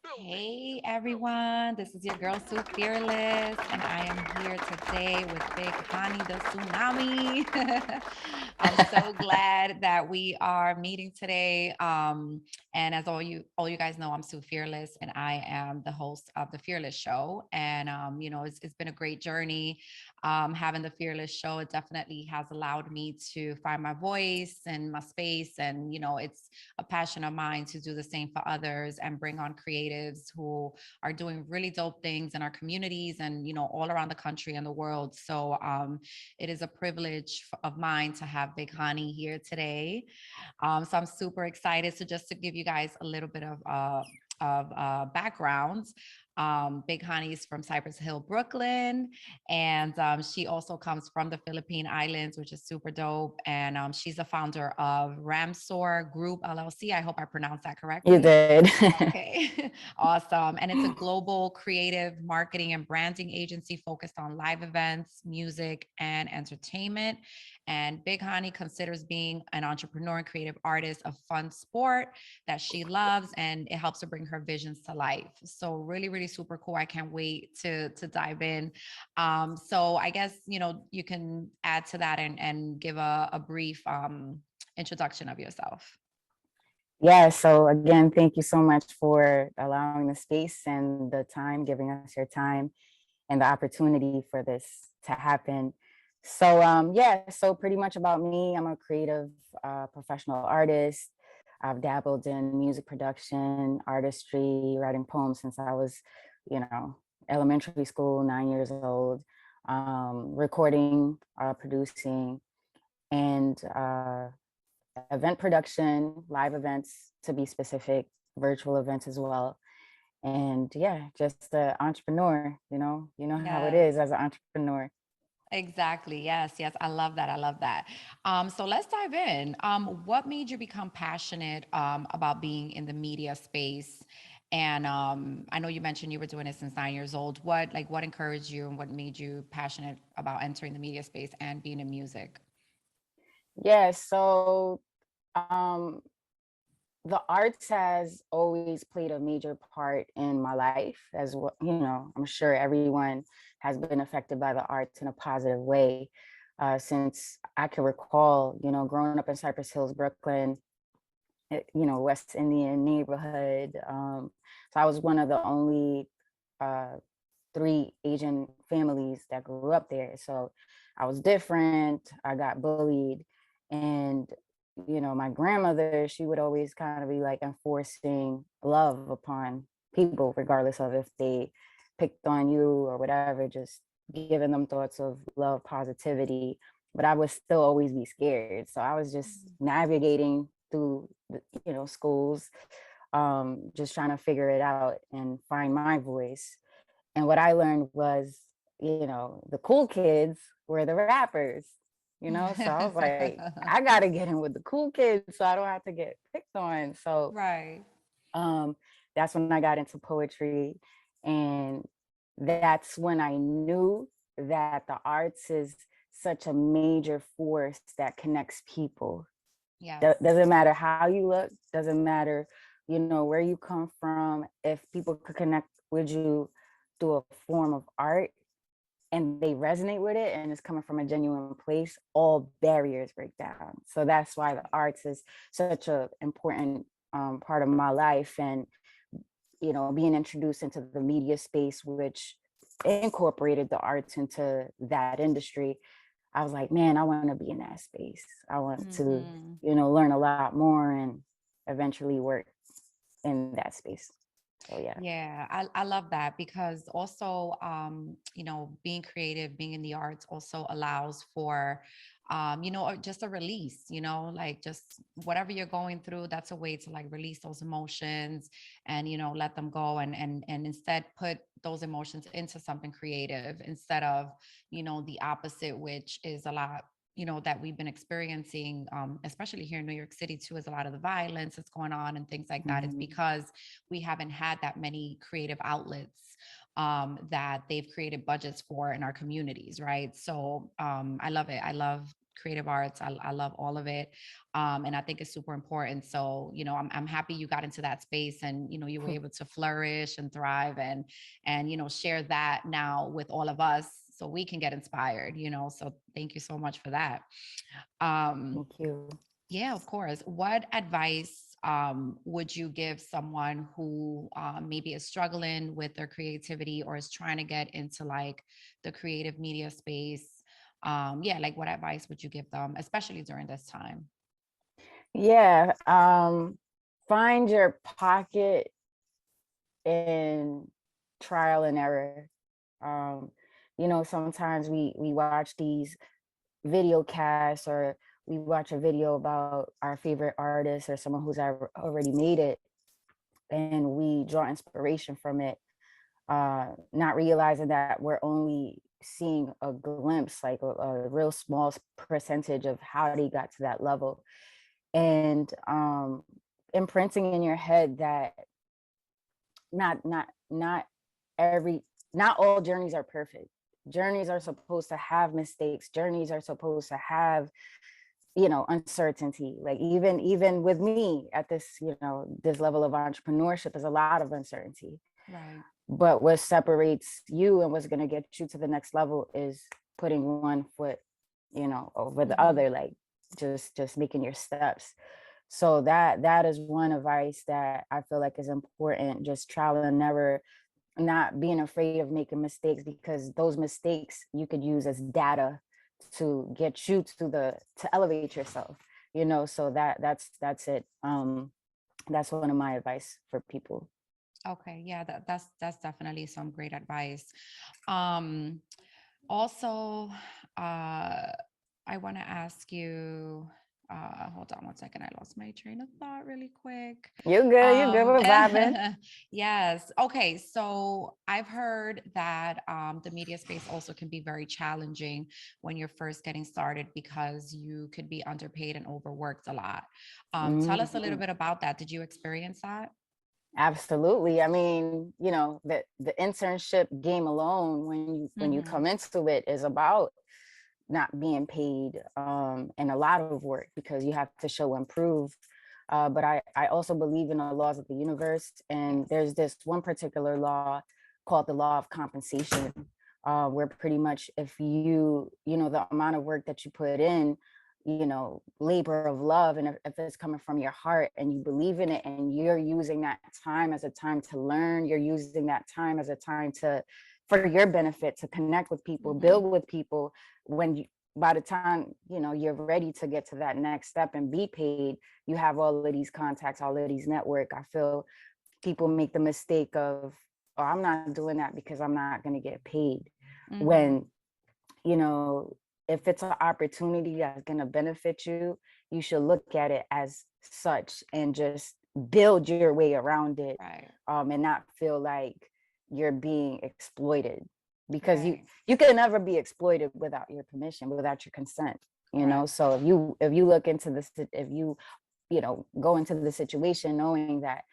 Hey everyone, this is your girl Sue Fearless, and I am here today with Bighani the Tsunami. I'm so glad that we are meeting today. And as all you guys know, I'm Sue Fearless, and I am the host of the Fearless Show. And it's been a great journey. Having the Fearless Show, it definitely has allowed me to find my voice and my space, and it's a passion of mine to do the same for others and bring on creatives who are doing really dope things in our communities and all around the country and the world. So it is a privilege of mine to have Bighani here today. So I'm super excited. So just to give you guys a little bit of background. Big Honey's from Cypress Hill, Brooklyn, and she also comes from the Philippine Islands, which is super dope. And she's the founder of Ramsxor Group LLC. I hope I pronounced that You correctly. did. Okay, awesome. And it's a global creative marketing and branding agency focused on live events, music, and entertainment. And Big Honey considers being an entrepreneur and creative artist a fun sport that she loves, and it helps to bring her visions to life. So really, really super cool. I can't wait to dive in. So I guess you can add to that and give a brief introduction of yourself. Yeah. So again, thank you so much for allowing the space and the time, giving us your time and the opportunity for this to happen. So yeah, so pretty much about me, I'm a creative professional artist. I've dabbled in music production, artistry, writing poems since I was, you know, elementary school, 9 years old, recording, producing, and event production, live events to be specific, virtual events as well. And yeah, just an entrepreneur, you know how it Yes. is as an entrepreneur. Exactly. Yes. Yes. I love that. I love that. So let's dive in. What made you become passionate about being in the media space? And I know you mentioned you were doing it since 9 years old. What encouraged you and what made you passionate about entering the media space and being in music? Yeah, so um the arts has always played a major part in my life as well. I'm sure everyone has been affected by the arts in a positive way. Since I can recall, growing up in Cypress Hills, Brooklyn, West Indian neighborhood. So I was one of the only uh, three Asian families that grew up there. So I was different. I got bullied. And, my grandmother, she would always kind of be like enforcing love upon people, regardless of if they picked on you or whatever, just giving them thoughts of love, positivity. But I would still always be scared. So I was just navigating through, schools, just trying to figure it out and find my voice. And what I learned was, the cool kids were the rappers, So I was like, I got to get in with the cool kids so I don't have to get picked on. So Right. um, that's when I got into poetry. And that's when I knew that the arts is such a major force that connects people. Yes. Doesn't matter how you look, doesn't matter, where you come from. If people could connect with you through a form of art and they resonate with it and it's coming from a genuine place, all barriers break down. So that's why the arts is such a important part of my life. And being introduced into the media space, which incorporated the arts into that industry, I was like, man, I want to be in that space. I want to, Hmm. learn a lot more and eventually work in that space. So yeah. Yeah, I love that because also, being creative, being in the arts also allows for, just a release, like just whatever you're going through, that's a way to like release those emotions and, let them go and instead put those emotions into something creative instead of, the opposite, which is a lot that we've been experiencing, especially here in New York City too, is a lot of the violence that's going on and things like that. It's Mhm. because we haven't had that many creative outlets that they've created budgets for in our communities, right? So I love it. I love creative arts. I love all of it. And I think it's super important. So, I'm happy you got into that space and, you were able to flourish and thrive and, share that now with all of us so we can get inspired, so thank you so much for that. Um, Thank you. yeah, of course. What advice would you give someone who maybe is struggling with their creativity or is trying to get into like the creative media space? Yeah, like what advice would you give them, especially during this time? Yeah. Find your pocket in trial and error. Um, sometimes we watch these video casts, or we watch a video about our favorite artist or someone who's already made it, and we draw inspiration from it, not realizing that we're only seeing a glimpse, like a real small percentage of how they got to that level. And imprinting in your head that not every not all journeys are perfect. Journeys are supposed to have mistakes. Journeys are supposed to have, uncertainty. Like even with me at this, this level of entrepreneurship is a lot of uncertainty. Right. But what separates you and what's going to get you to the next level is putting one foot, over the Hmm. other, like just making your steps. So that is one advice that I feel like is important. Just trial and never, not being afraid of making mistakes, because those mistakes you could use as data to get you to elevate yourself. So that's it. That's one of my advice for people. Okay. Yeah, that's definitely some great advice. Um, Also, I want to ask you, hold on one second. I lost my train of thought really quick. You good, we're vibing. Yes. Okay. So I've heard that the media space also can be very challenging when you're first getting started because you could be underpaid and overworked a lot. Tell us a little Mhm. bit about that. Did you experience that? Absolutely. I mean, the internship game alone, when you Mm-hmm. come into it, is about not being paid, and a lot of work, because you have to show and prove. But I also believe in the laws of the universe, and Yes. there's this one particular law called the law of compensation, where pretty much if the amount of work that you put in, labor of love, and if it's coming from your heart and you believe in it, and you're using that time as a time to learn, you're using that time as a time for your benefit, to connect with people, Mm-hmm. build with people. When you By the time you're ready to get to that next step and be paid, you have all of these contacts, all of these network. I feel people make the mistake of, oh, I'm not doing that because I'm not going to get paid. Mm-hmm. When you know if it's an opportunity that's going to benefit you, you should look at it as such and just build your way around it, Right. and not feel like you're being exploited, because you Right. you can never be exploited without your permission, without your consent. Correct. So if you look into this, if you go into the situation knowing that,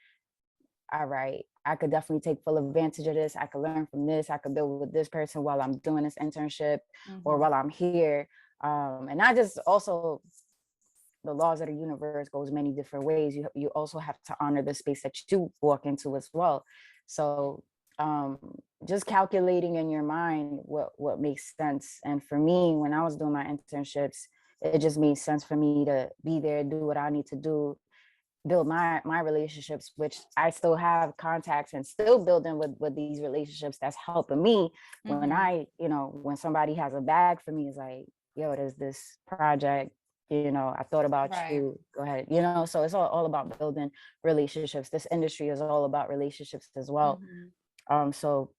all right, I could definitely take full advantage of this. I could learn from this. I could build with this person while I'm doing this internship or Mm-hmm. while I'm here. And not just also the laws of the universe goes many different ways. You also have to honor the space that you walk into as well. So um, just calculating in your mind what makes sense. And for me, when I was doing my internships, it just made sense for me to be there, do what I need to do, build my relationships, which I still have contacts and still building with these relationships, that's helping me when Mm-hmm. when somebody has a bag for me, is like, yo, there's this project, I thought about Right. you, go ahead. So it's all about building relationships. This industry is all about relationships as well. Mm-hmm. So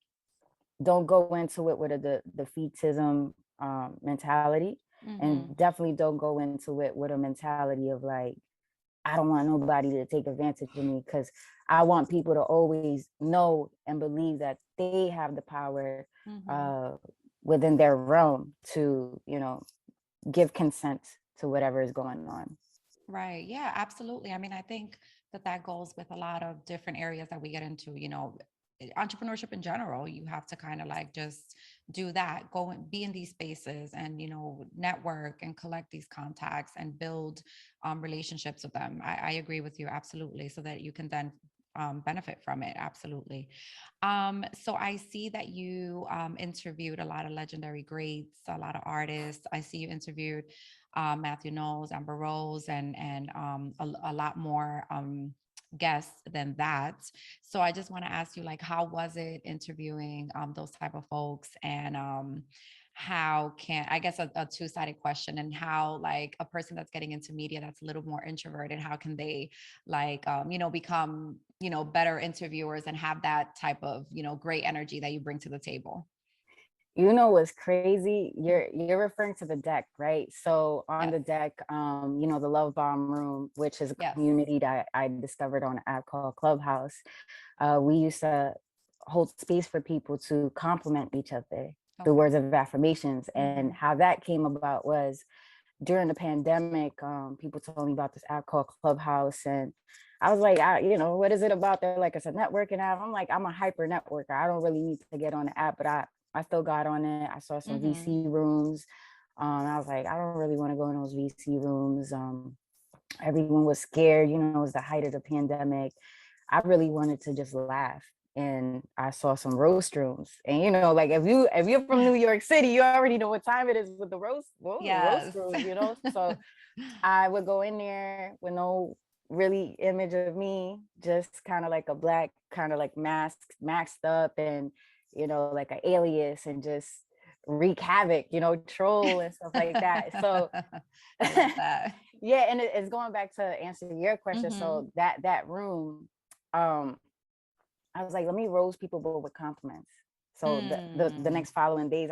don't go into it with a defeatism mentality, Mm-hmm. and definitely don't go into it with a mentality of like, I don't want nobody to take advantage of me, because I want people to always know and believe that they have the power Mm-hmm. uh, within their realm to, give consent to whatever is going on. Right. Yeah, absolutely. I mean, I think that that goes with a lot of different areas that we get into, entrepreneurship in general. You have to kind of like just do that, go and be in these spaces and, network and collect these contacts and build relationships with them. I agree with you absolutely, so that you can then benefit from it. Absolutely. So I see that you interviewed a lot of legendary greats, a lot of artists. I see you interviewed Matthew Knowles, Amber Rose, and a lot more guests than that. So I just want to ask you, like, how was it interviewing those type of folks, and how can, I guess, a two-sided question, and how, like, a person that's getting into media that's a little more introverted, how can they, like, become, better interviewers and have that type of, great energy that you bring to the table? You know what's crazy? You're referring to the deck, right? So on Yes. the deck, the Love Bomb Room, which is a Yes. community that I discovered on an app called Clubhouse. We used to hold space for people to compliment each other through Okay. words of affirmations. And how that came about was during the pandemic. People told me about this app called Clubhouse, and I was like, what is it about? They're like, it's a networking app. I'm like, I'm a hyper networker. I don't really need to get on the app, but I still got on it. I saw some VC rooms. I was like, I don't really want to go in those VC rooms. Everyone was scared, it was the height of the pandemic. I really wanted to just laugh. And I saw some roast rooms. And like if you're from New York City, you already know what time it is with the roast Yes. rooms. So I would go in there with no really image of me, just kind of like a black, kind of like maxed up, and like an alias, and just wreak havoc, troll and stuff like that. So I love that. yeah, and it's going back to answer your question. Mm-hmm. So that room, um, I was like, let me roast people, but with compliments. So the Mm. next following days,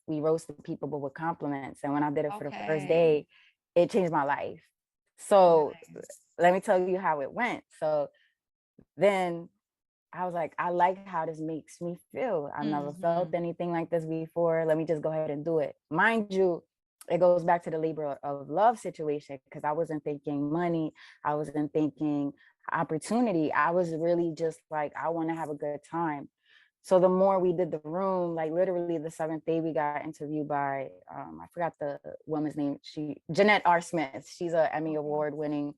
we roasted people, but with compliments. And when I did it for the first Okay. day, it changed my life. So Nice. let me tell you how it went. So then I was like, I like how this makes me feel. I've never felt Mm-hmm. anything like this before. Let me just go ahead and do it. Mind you, it goes back to the labor of love situation, because I wasn't thinking money. I wasn't thinking opportunity. I was really just like, I want to have a good time. So the more we did the room, like literally the seventh day, we got interviewed by, I forgot the woman's name. Jeanette R. Smith. She's a Emmy Okay. Award winning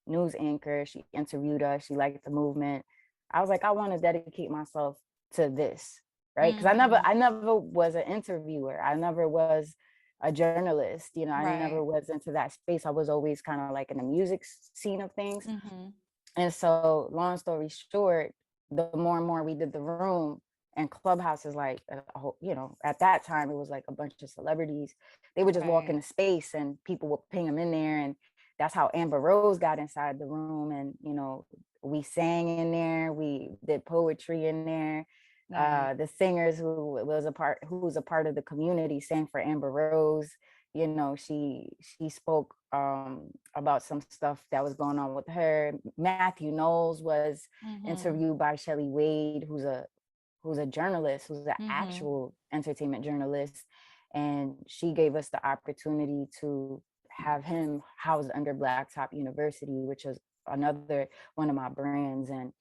news anchor. She interviewed us. She liked the movement. I was like, I want to dedicate myself to this, right? Because Mm-hmm. I never was an interviewer. I never was a journalist. I never Right. was into that space. I was always kind of like in the music scene of things. Mm-hmm. And so, long story short, the more and more we did the room, and Clubhouse is like, at that time, it was like a bunch of celebrities. They would just walk Right. into space and people would ping them in there. And that's how Amber Rose got inside the room. And, we sang in there, we did poetry in there. Nice. The singers who was a part of the community sang for Amber Rose. She spoke about some stuff that was going on with her. Matthew Knowles was Mm-hmm. interviewed by Shelley Wade, who's a journalist, who's an Mm-hmm. actual entertainment journalist. And she gave us the opportunity to have him housed under Blacktop University, which was another one of my brands. And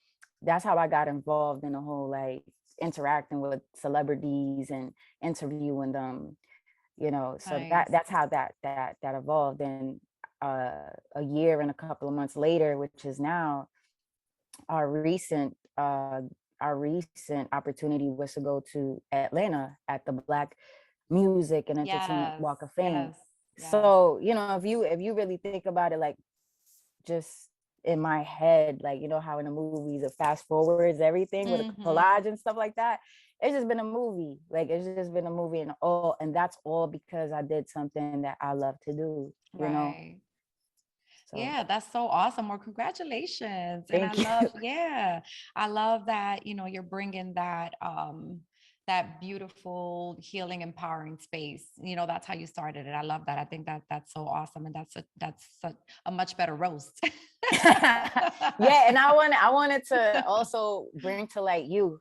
that's how I got involved in the whole, like, interacting with celebrities and interviewing them, so Nice. that's how that evolved. And a year and a couple of months later, which is now, our recent uh our recent opportunity was to go to Atlanta at the Black Music and Entertainment Yes. Walk of Fame. Yes. Yes. So, if you really think about it, like, just in my head, like, how in the movies it fast forwards everything with a Mm-hmm. collage and stuff like that. It's just been a movie. Like, it's just been a movie, and that's all because I did something that I love to do. Right. So Yeah, that's so awesome. Well, congratulations. And I thank you. love, yeah, I love that, you're bringing that that beautiful, healing, empowering space. That's how you started it. I love that. I think that that's so awesome, and that's a much better roast. Yeah, and I wanted to also bring to light you,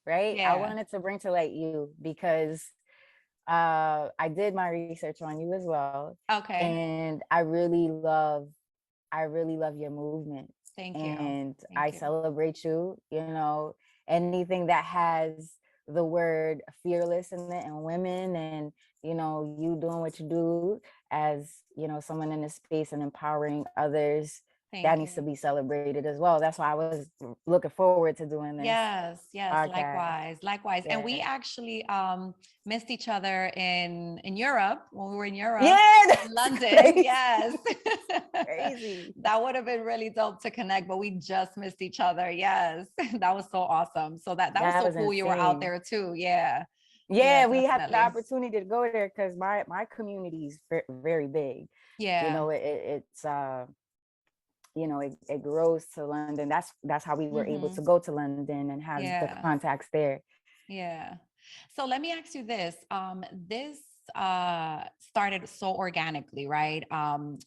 right? I Yeah. wanted to bring to light you because I did my research on you as well, Okay. and I really love your movement, Thank you. and I Thank you. celebrate you, anything that has the word fearless in it and women, and you doing what you do as someone in this space and empowering others, that Thank needs to you. be celebrated as well. That's why I was looking forward to doing this Yes, yes, podcast. likewise, likewise. And Yeah. we actually missed each other in Europe when we were in Europe, Yeah, in that's London. crazy. Yes. Crazy. That would have been really dope to connect, but we just missed each other. Yes. That was so awesome. So that was That so was cool you were out insane. there too. Yeah. Yeah, Yeah, we had the definitely. opportunity to go there because my community is very big. Yeah. It grows to London. That's how we were able to Mm-hmm. go to London and have the Yeah. contacts there. Yeah. So let me ask you this. This started so organically, right?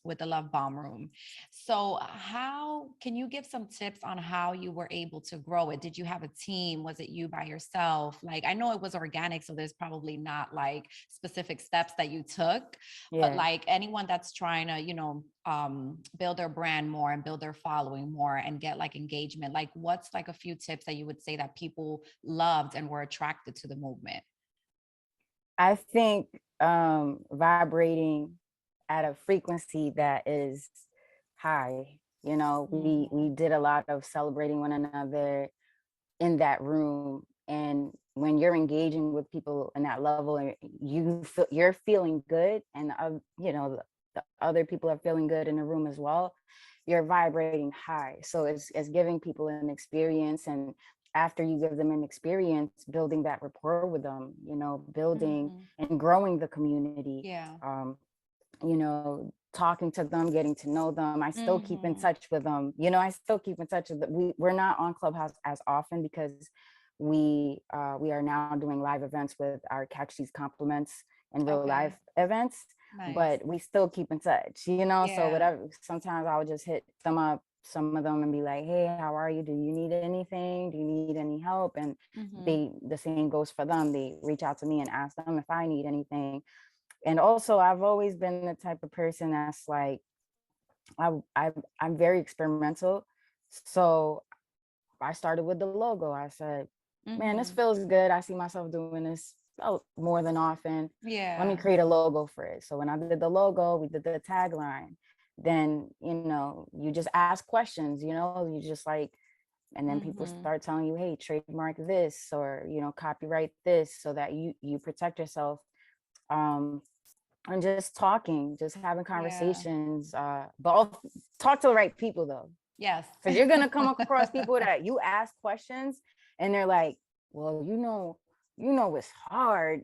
With the Love Bomb Room. So how can you give some tips on how you were able to grow it? Did you have a team? Was it you by yourself? Like I know it was organic, so there's probably not like specific steps that you took, but Yeah. like anyone that's trying to, build their brand more and build their following more and get like engagement, like what's like a few tips that you would say that people loved and were attracted to the movement? I think vibrating at a frequency that is high. We Mhm. did a lot of celebrating one another in that room, and when you're engaging with people in that level, and you're feeling good, and the other people are feeling good in the room as well, you're vibrating high. So it's giving people an experience, and after you give them an experience, building that rapport with them, building Mhm. and growing the community, Yeah. talking to them, getting to know them. I still keep in Mhm. touch with them. I still keep in touch with them. We're not on Clubhouse as often because we are now doing live events with our Catch These Compliments and real life Okay. events, Nice. but we still keep in touch, so Yeah. whatever, sometimes I'll just hit them up, some of them, and be like, hey, how are you? Do you need anything? Do you need any help? And Mhm. the same goes for them. They reach out to me and ask them if I need anything. And also, I've always been the type of person that's like, I, I I'm very experimental. So I started with the logo. I said, man, this Mhm. feels good. I see myself doing this more than often. Let me Yeah. create a logo for it. So when I did the logo, we did the tagline. Then, you just ask questions, you just like, and then people Mhm. start telling you, hey, trademark this, or, copyright this, so that you protect yourself. Um, and just talking, just having Yeah. conversations, but talk to the right people though, Yes. because you're gonna come across people that you ask questions and they're like, well, it's hard.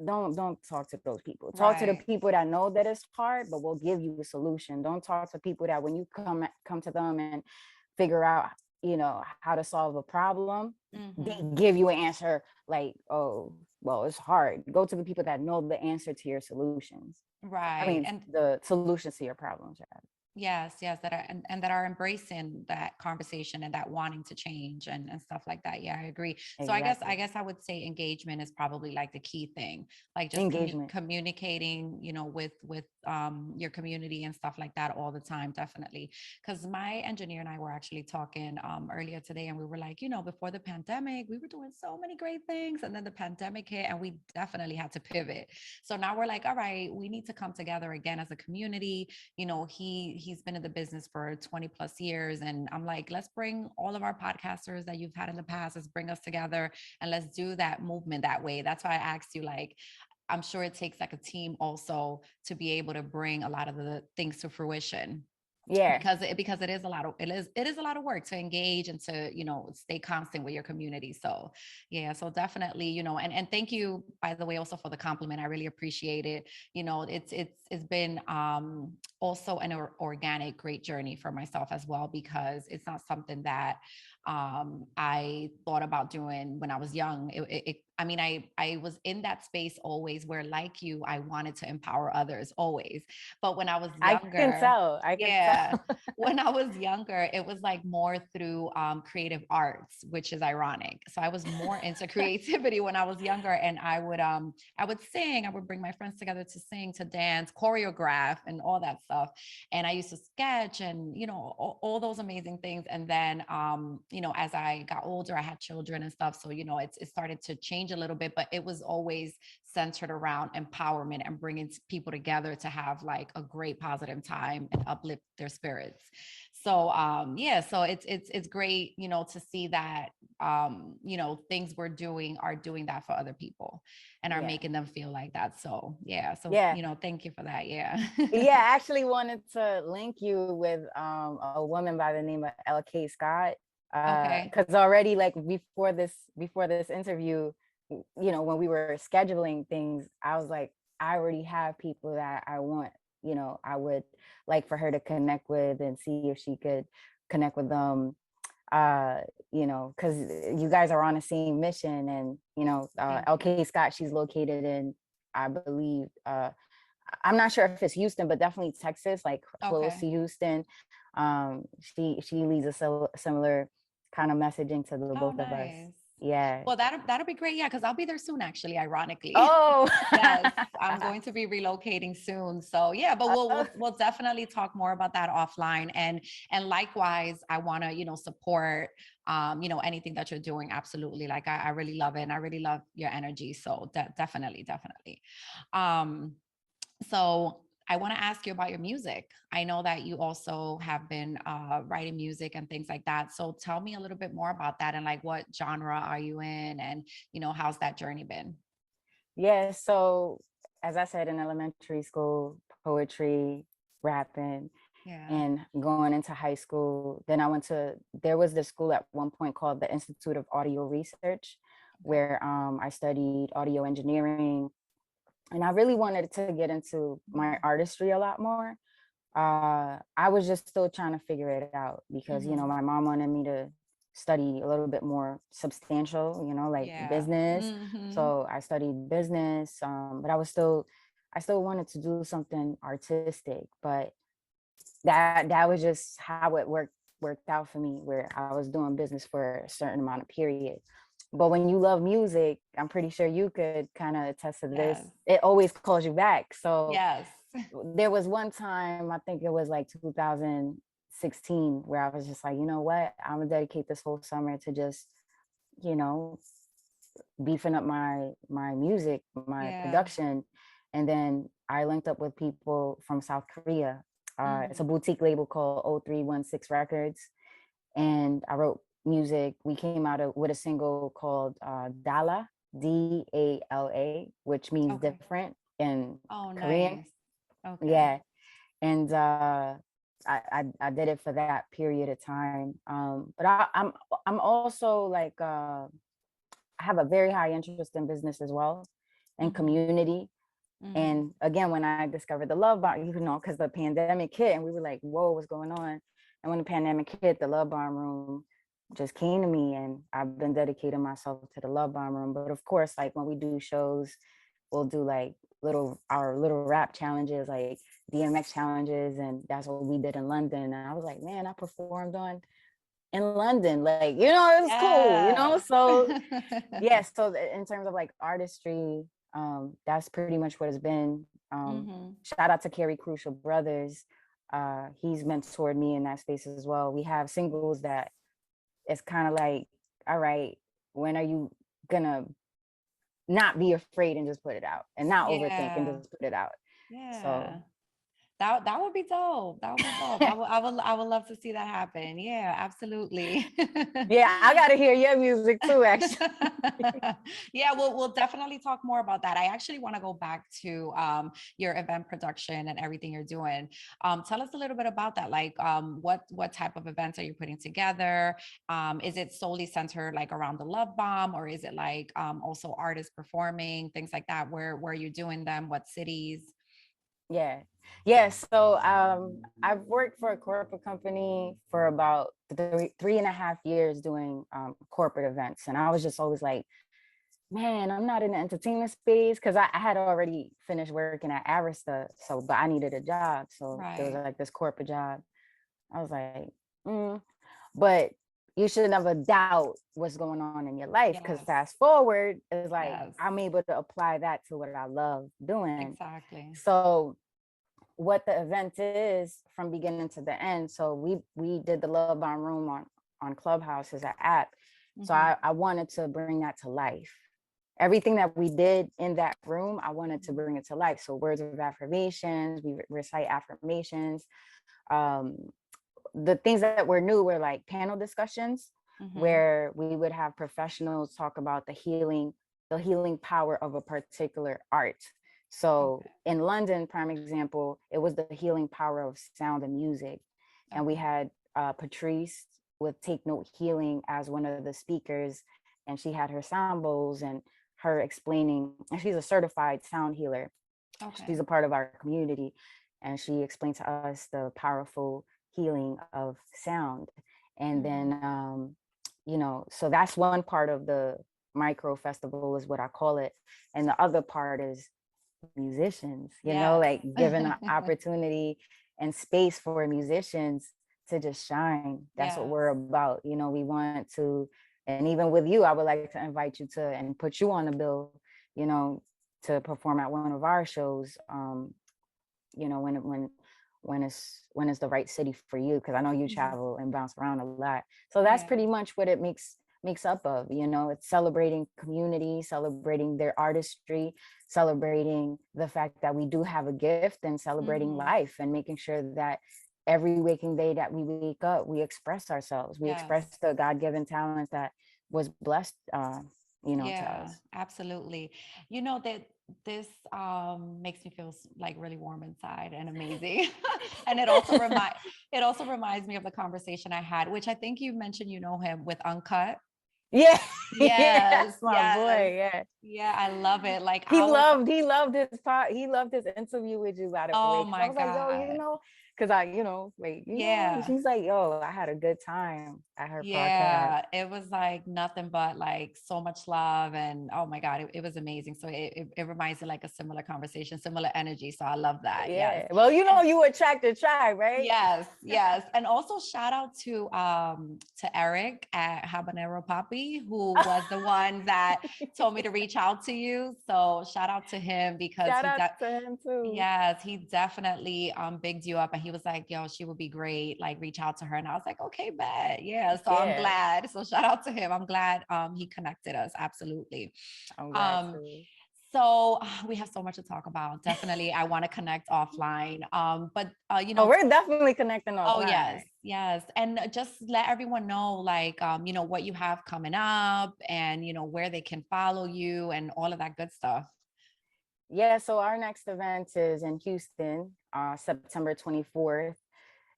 Don't talk to those people. Talk to the Right. people that know that it's hard but will give you a solution. Don't talk to people that when you come to them and figure out how to solve a problem, they Mhm. give you an answer like, oh, well, it's hard. Go to the people that know the answer to your solutions. I Right. mean, And the solutions to your problems. yes, yes, that are and that are embracing that conversation and that wanting to change and stuff like that. Yeah, I agree. So I Exactly. guess I would say engagement is probably like the key thing. Like just Engagement. communicating, with your community and stuff like that all the time, definitely. Because my engineer and I were actually talking earlier today, and we were like, before the pandemic, we were doing so many great things, and then the pandemic hit, and we definitely had to pivot. So now we're like, all right, we need to come together again as a community. He's been in the business for 20 plus years, and I'm like, let's bring all of our podcasters that you've had in the past, let's bring us together and let's do that movement that way. That's why I asked you, like, I'm sure it takes like a team also to be able to bring a lot of the things to fruition, Yeah. because it is a lot of work to engage and to stay constant with your community. So yeah, so definitely, and thank you, by the way, also for the compliment. I really appreciate it. It's been also an organic great journey for myself as well, because it's not something that I thought about doing when I was young. I mean, I was in that space always where, like you, I wanted to empower others always. But when I was I can younger, tell. I can yeah, tell. when I was younger, it was like more through creative arts, which is ironic. So I was more into creativity when I was younger, and I would sing. I would bring my friends together to sing, to dance, choreograph, and all that stuff. And I used to sketch, and all those amazing things. And then as I got older, I had children and stuff. So, it started to change a little bit, but it was always centered around empowerment and bringing people together to have like a great positive time and uplift their spirits. So, yeah, so it's great, to see that, things we're doing are doing that for other people and are Yeah. making them feel like that. So, yeah. So, Yeah. thank you for that. Yeah. Yeah, I actually wanted to link you with a woman by the name of LK Scott. Okay. Because already like before this interview, when we were scheduling things, I was like, I already have people that I want, I would like for her to connect with and see if she could connect with them. Because you guys are on the same mission, and Thank you. LK Scott, she's located in, I believe, I'm not sure if it's Houston, but definitely Texas, like close Okay. to Houston. She leads a similar kind of messaging to the Oh, both of us. nice. Yeah. Well, that'll be great. Yeah, because I'll be there soon, actually, ironically. Oh. Yes, I'm going to be relocating soon. So yeah, but we'll definitely talk more about that offline. And likewise, I want to, support anything that you're doing. Absolutely. Like I really love it. And I really love your energy. So definitely, definitely. Um, so I want to ask you about your music. I know that you also have been writing music and things like that. So tell me a little bit more about that and like what genre are you in, and how's that journey been? Yeah. So as I said, in elementary school, poetry, rapping, Yeah. and going into high school. Then there was this school at one point called the Institute of Audio Research, Okay. where I studied audio engineering. And I really wanted to get into my artistry a lot more. I was just still trying to figure it out because, Mm-hmm. my mom wanted me to study a little bit more substantial, like Yeah. business. Mm-hmm. So I studied business, but I still wanted to do something artistic, but that was just how it worked out for me, where I was doing business for a certain amount of period. But when you love music, I'm pretty sure you could kind of attest to this, Yes. it always calls you back. So Yes. there was one time, I think it was like 2016, where I was just like, you know what, I'm gonna dedicate this whole summer to just, you know beefing up my music, my Yeah. production. And then I linked up with people from South Korea. It's a Mm-hmm. boutique label called 0316 Records, and I wrote music. We came with a single called Dala, Dala, which means Okay. different in Oh, Korean. nice. Okay. Yeah. And I did it for that period of time. But I'm also like I have a very high interest in business as well, and Mm-hmm. community. Mm-hmm. And again, when I discovered the Love Bomb, because the pandemic hit and we were like, whoa, what's going on? And when the pandemic hit, the Love Bomb Room just came to me, and I've been dedicating myself to the Love Bomb Room. But of course, like when we do shows, we'll do like our little rap challenges, like DMX challenges. And that's what we did in London. And I was like, man, I performed on in London. Like, it was cool, Yes. So yes, so in terms of like artistry, that's pretty much what it's been. Mm-hmm. Shout out to Kerry Crucial Brothers. He's mentored me in that space as well. We have singles that it's kind of like, all right, when are you gonna not be afraid and just put it out and not overthink and Yeah. just put it out? Yeah. So That would be dope. That would be dope. I would love to see that happen. Yeah, absolutely. yeah, I gotta hear your music too, actually. Yeah, we'll definitely talk more about that. I actually want to go back to your event production and everything you're doing. Tell us a little bit about that. Like, what type of events are you putting together? Is it solely centered like around the Love Bomb, or is it like also artists performing, things like that? Where are you doing them? What cities? Yeah. Yeah. So I've worked for a corporate company for about 3.5 years doing corporate events. And I was just always like, man, I'm not in the entertainment space, because I had already finished working at Arista. So, but I needed a job. So there was Right. like this corporate job. I was like, but you should never doubt what's going on in your life, because Yes. fast forward is like, Yes. I'm able to apply that to what I love doing. Exactly. So what the event is from beginning to the end. So we did the Love Bomb Room on Clubhouse as an app. So Mhm. I wanted to bring that to life. Everything that we did in that room, I wanted to bring it to life. So words of affirmations, we recite affirmations. Um, the things that were new were like panel discussions Mhm. where we would have professionals talk about the healing power of a particular art. So Okay. in London, prime example, it was the healing power of sound and music. And we Okay. had Patrice with Take Note Healing as one of the speakers. And she had her sound bowls and her explaining, and she's a certified sound healer. She's Okay. a part of our community. And she explained to us the powerful healing of sound. And then, Mhm. so that's one part of the micro festival, is what I call it. And the other part is musicians, Yes. like giving an opportunity and space for musicians to just shine. That's what Yes. we're about. We want to, and even with you, I would like to invite you to and put you on the bill, you know, to perform at one of our shows. When it's the right city for you, because I know you Mhm. travel and bounce around a lot. So that's Yeah. pretty much what it makes up of. It's celebrating community, celebrating their artistry, celebrating the fact that we do have a gift, and celebrating Mhm. life, and making sure that every waking day that we wake up, we express ourselves, we express Yes. the god-given talent that was blessed to Yeah, us. absolutely. That this makes me feel like really warm inside and amazing. And it also reminds me of the conversation I had, which I think you mentioned, him with Uncut. Yeah. Yeah, Yes, that's my yes. boy. Yeah. Yeah, I love it. Like He our loved he loved his part. He loved his interview with you, by the way. oh Cause I my was like, yo, God. because Yeah. she's like, yo, I had a good time at her podcast. Yeah, it was like nothing but like so much love, and oh my God, it was amazing. So it reminds me like a similar conversation, similar energy. So I love that. Yes. Yeah. Well, And you attract a tribe, right? yes, yes. And also shout out to Eric at Habanero Poppy, who was the one that told me to reach out to you. So shout out to him because Shout out to him too. yes, he definitely bigged you up, and he was like, yo, she would be great. Like reach out to her. And I was like, okay, bet. Yeah. So I'm Yeah, glad. So shout out to him. I'm glad he connected us. Absolutely. I'm glad Um, to. so we have so much to talk about. Definitely, I want to connect offline. But Oh, we're definitely connecting oh yes, offline. yes, and just let everyone know, like, what you have coming up, and where they can follow you, and all of that good stuff. Yeah, so our next event is in Houston, September 24th.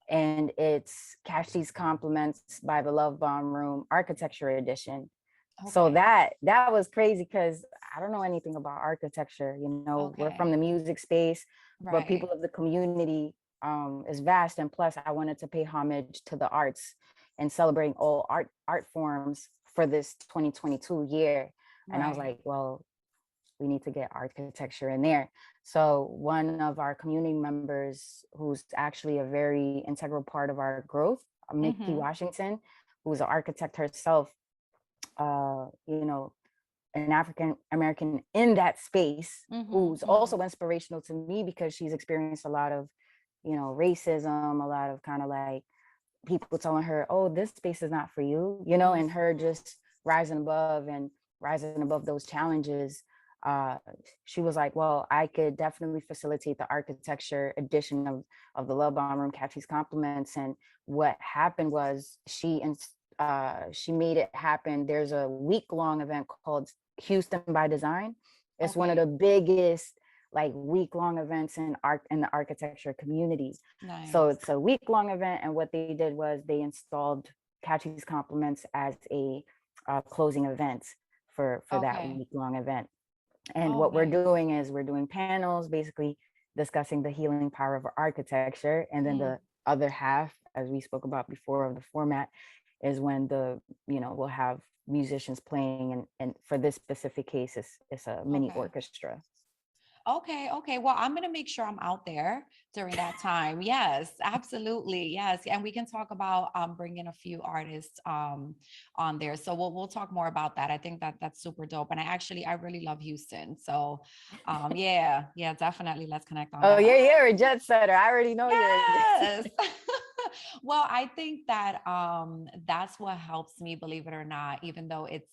And it's Catch These Compliments by the Love Bomb Room Architecture Edition. So Okay. that was crazy because I don't know anything about architecture. We're from Okay. the music space, but people Right. of the community is vast. And plus, I wanted to pay homage to the arts and celebrating all art forms for this 2022 year. And I was Right. like, well, we need to get architecture in there. So one of our community members, who's actually a very integral part of our growth, Mickey Mm-hmm. Washington, who's an architect herself, uh, you know, an African American in that space, Mm-hmm. who's Mm-hmm. also inspirational to me because she's experienced a lot of, racism, a lot of kind of like people telling her, oh, this space is not for you, and her just rising above those challenges. uh she was like, well, I could definitely facilitate the architecture edition of the Love Bomb Room Catch These Compliments. And what happened was she made it happen. There's a week-long event called Houston by Design. It's one of Okay. the biggest like week-long events in the architecture community. So Nice. it's a week-long event, and what they did was they installed Catch These Compliments as a closing event for that Okay. week-long event. And Oh, what we're nice. doing is we're doing panels, basically discussing the healing power of architecture, and then the Mm. other half, as we spoke about before, of the format is when we'll have musicians playing, and for this specific case, it's a mini Okay. orchestra. Okay, okay. Well, I'm gonna make sure I'm out there during that time. Yes, absolutely. Yes, and we can talk about bringing a few artists on there. So we'll talk more about that. I think that's super dope. And I really love Houston. So yeah, yeah, definitely. Let's connect on Oh, that. you're Oh, a jet setter. I already know you're a jet yes. setter. Well, I think that that's what helps me, believe it or not, even though it's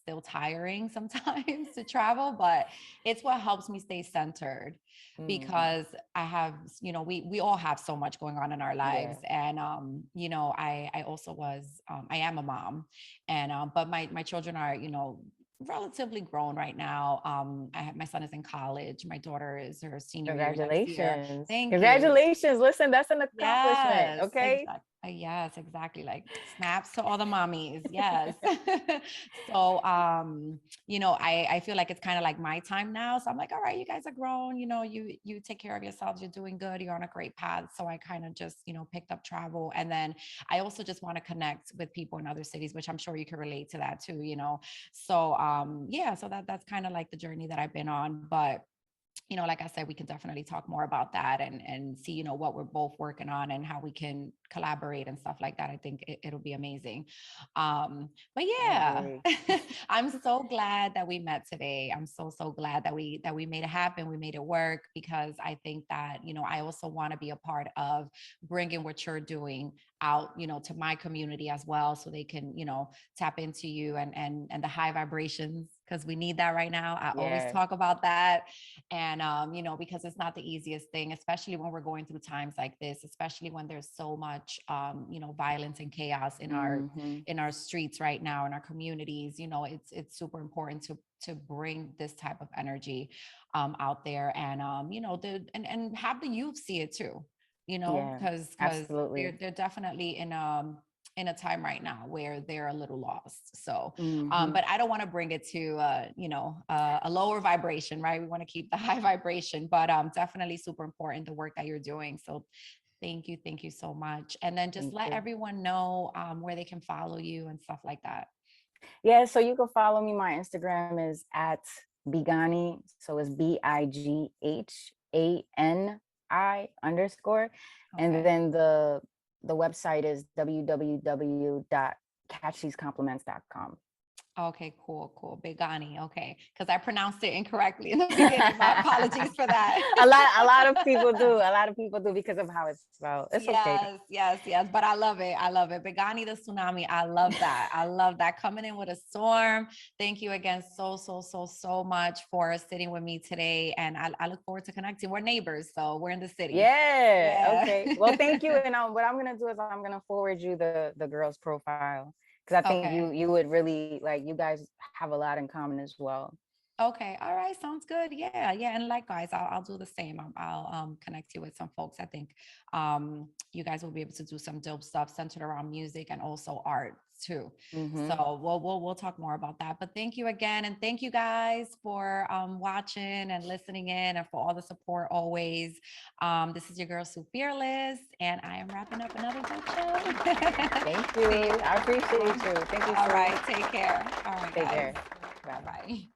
still tiring sometimes to travel, but it's what helps me stay centered Mhm. because I have, we all have so much going on in our lives. Yeah. And I also I am a mom, and but my children are, relatively grown right now. My son is in college. My daughter is her senior year next year. Congratulations. Thank you. Congratulations. Listen, that's an accomplishment. Yes, Okay. exactly. Yes, exactly. Like snaps to all the mommies. Yes. So, I feel like it's kind of like my time now. So I'm like, all right, you guys are grown, you take care of yourselves. You're doing good. You're on a great path. So I kind of just, picked up travel. And then I also just want to connect with people in other cities, which I'm sure you can relate to that too. So, yeah, so that's kind of like the journey that I've been on. But like I said, we can definitely talk more about that and see, what we're both working on and how we can collaborate and stuff like that. I think it'll be amazing. But I yeah, agree. I'm so glad that we met today. I'm so glad that we made it happen. We made it work because I think that, I also want to be a part of bringing what you're doing out, to my community as well, so they can, tap into you and the high vibrations, because we need that right now. I always Yes. talk about that. And because it's not the easiest thing, especially when we're going through times like this, especially when there's so much violence and chaos in Hmm. our streets right now, in our communities. It's super important to bring this type of energy out there, and and have the youth see it too, Yeah, because they're absolutely. they're definitely in a time right now where they're a little lost. So, Hmm. but I don't want to bring it to, a lower vibration, right? We want to keep the high vibration, but definitely super important, the work that you're doing. So thank you. Thank you so much. And then just Thank let you. everyone know where they can follow you and stuff like that. Yeah, so you can follow me. My Instagram is at Bighani. So it's BIGHANI _. And Okay. then the website is www.catchthesecompliments.com. Okay, cool. Bighani. Okay. Because I pronounced it incorrectly in the beginning. My apologies for that. A lot of people do. A lot of people do because of how it's spelled. It's okay Yes, yes, yes. But I love it. I love it. Bighani the tsunami. I love that. I love that. Coming in with a storm. Thank you again so much for sitting with me today. And I look forward to connecting. We're neighbors, so we're in the city. Yeah. Yeah. Okay. Well, thank you. And what I'm gonna do is I'm gonna forward you the girl's profile because I think Okay. you would really like. You guys have a lot in common as well. Okay. All right. Sounds good. Yeah. Yeah. And likewise, I'll do the same. I'll connect you with some folks. I think you guys will be able to do some dope stuff centered around music and also art too. Hmm. So we'll talk more about that. But thank you again, and thank you guys for watching and listening in, and for all the support always. This is your girl Sue Fearless, and I am wrapping up another dope show. Thank you. See you I appreciate soon. you. Thank you, All Sue. right. Take care. All right, Take guys. care. Bye Bye. bye.